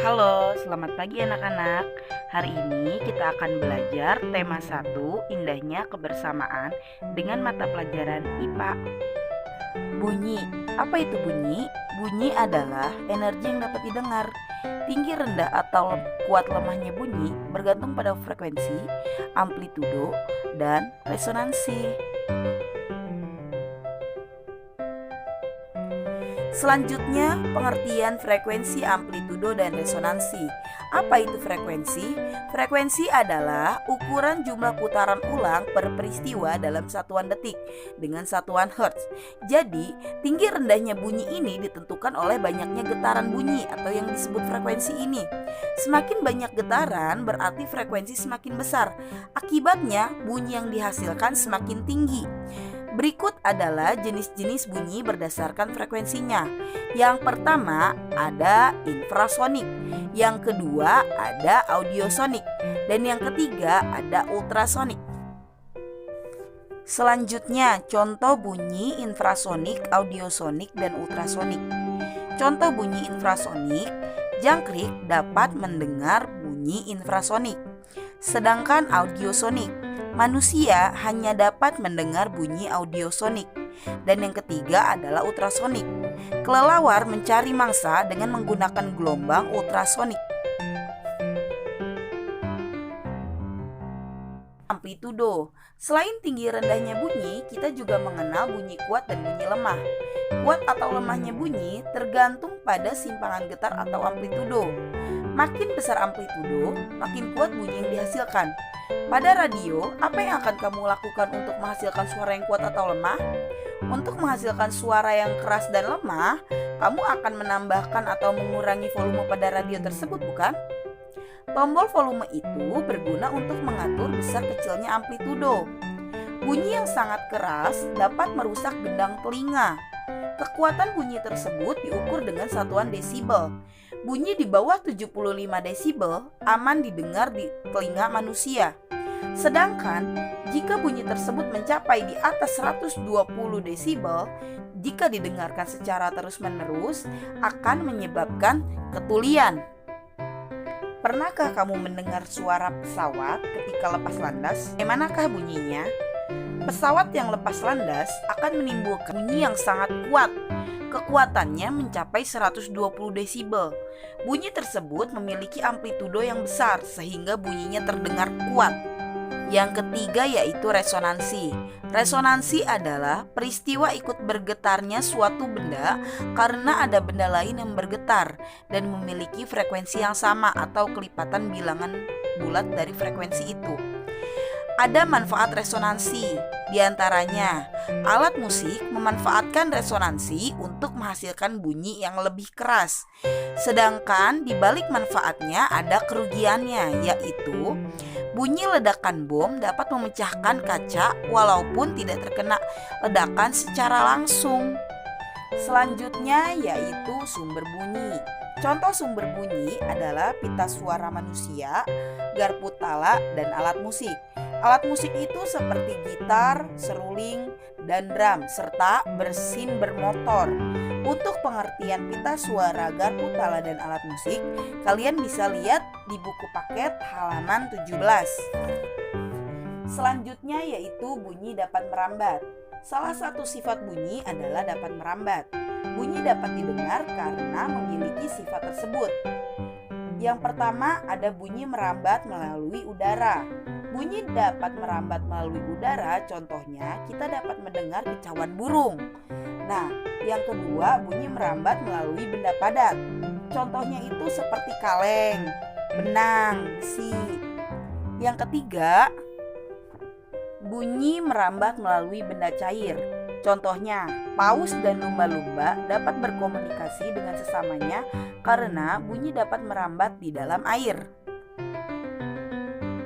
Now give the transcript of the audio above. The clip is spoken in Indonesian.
Halo, selamat pagi anak-anak. Hari ini kita akan belajar tema 1, indahnya kebersamaan dengan mata pelajaran IPA. Bunyi. Apa itu bunyi? Bunyi adalah energi yang dapat didengar. Tinggi rendah atau kuat lemahnya bunyi bergantung pada frekuensi, amplitudo, dan resonansi. Selanjutnya, pengertian frekuensi, amplitudo, dan resonansi. Apa itu frekuensi? Frekuensi adalah ukuran jumlah putaran ulang per peristiwa dalam satuan detik dengan satuan hertz. Jadi, tinggi rendahnya bunyi ini ditentukan oleh banyaknya getaran bunyi atau yang disebut frekuensi ini. Semakin banyak getaran berarti frekuensi semakin besar. Akibatnya, bunyi yang dihasilkan semakin tinggi. Berikut adalah jenis-jenis bunyi berdasarkan frekuensinya. Yang pertama ada infrasonik, yang kedua ada audiosonik, dan yang ketiga ada ultrasonik. Selanjutnya, contoh bunyi infrasonik, audiosonik, dan ultrasonik. Contoh bunyi infrasonik, jangkrik dapat mendengar bunyi infrasonik. Sedangkan audiosonik, manusia hanya dapat mendengar bunyi audiosonik. Dan yang ketiga adalah ultrasonik. Kelelawar mencari mangsa dengan menggunakan gelombang ultrasonik. Amplitudo. Selain tinggi rendahnya bunyi, kita juga mengenal bunyi kuat dan bunyi lemah. Kuat atau lemahnya bunyi tergantung pada simpangan getar atau amplitudo. Makin besar amplitudo, makin kuat bunyi yang dihasilkan. Pada radio, apa yang akan kamu lakukan untuk menghasilkan suara yang kuat atau lemah? Untuk menghasilkan suara yang keras dan lemah, kamu akan menambahkan atau mengurangi volume pada radio tersebut, bukan? Tombol volume itu berguna untuk mengatur besar kecilnya amplitudo. Bunyi yang sangat keras dapat merusak gendang telinga. Kekuatan bunyi tersebut diukur dengan satuan desibel. Bunyi di bawah 75 desibel aman didengar di telinga manusia. Sedangkan jika bunyi tersebut mencapai di atas 120 desibel, jika didengarkan secara terus-menerus akan menyebabkan ketulian. Pernahkah kamu mendengar suara pesawat ketika lepas landas? Bagaimanakah bunyinya? Pesawat yang lepas landas akan menimbulkan bunyi yang sangat kuat. Kekuatannya mencapai 120 desibel. Bunyi tersebut memiliki amplitudo yang besar sehingga bunyinya terdengar kuat. Yang ketiga yaitu resonansi. Resonansi adalah peristiwa ikut bergetarnya suatu benda karena ada benda lain yang bergetar dan memiliki frekuensi yang sama atau kelipatan bilangan bulat dari frekuensi itu. Ada manfaat resonansi, diantaranya alat musik memanfaatkan resonansi untuk menghasilkan bunyi yang lebih keras. Sedangkan di balik manfaatnya ada kerugiannya, yaitu bunyi ledakan bom dapat memecahkan kaca walaupun tidak terkena ledakan secara langsung. Selanjutnya yaitu sumber bunyi. Contoh sumber bunyi adalah pita suara manusia, garpu tala, dan alat musik. Alat musik itu seperti gitar, seruling, dan drum, serta bersin bermotor. Untuk pengertian pita suara, garpu tala, dan alat musik, kalian bisa lihat di buku paket halaman 17. Selanjutnya yaitu bunyi dapat merambat. Salah satu sifat bunyi adalah dapat merambat. Bunyi dapat didengar karena memiliki sifat tersebut. Yang pertama ada bunyi merambat melalui udara. Bunyi dapat merambat melalui udara, contohnya kita dapat mendengar kicauan burung. Nah, yang kedua bunyi merambat melalui benda padat. Contohnya itu seperti kaleng, benang, besi. Yang ketiga, bunyi merambat melalui benda cair. Contohnya, paus dan lumba-lumba dapat berkomunikasi dengan sesamanya karena bunyi dapat merambat di dalam air.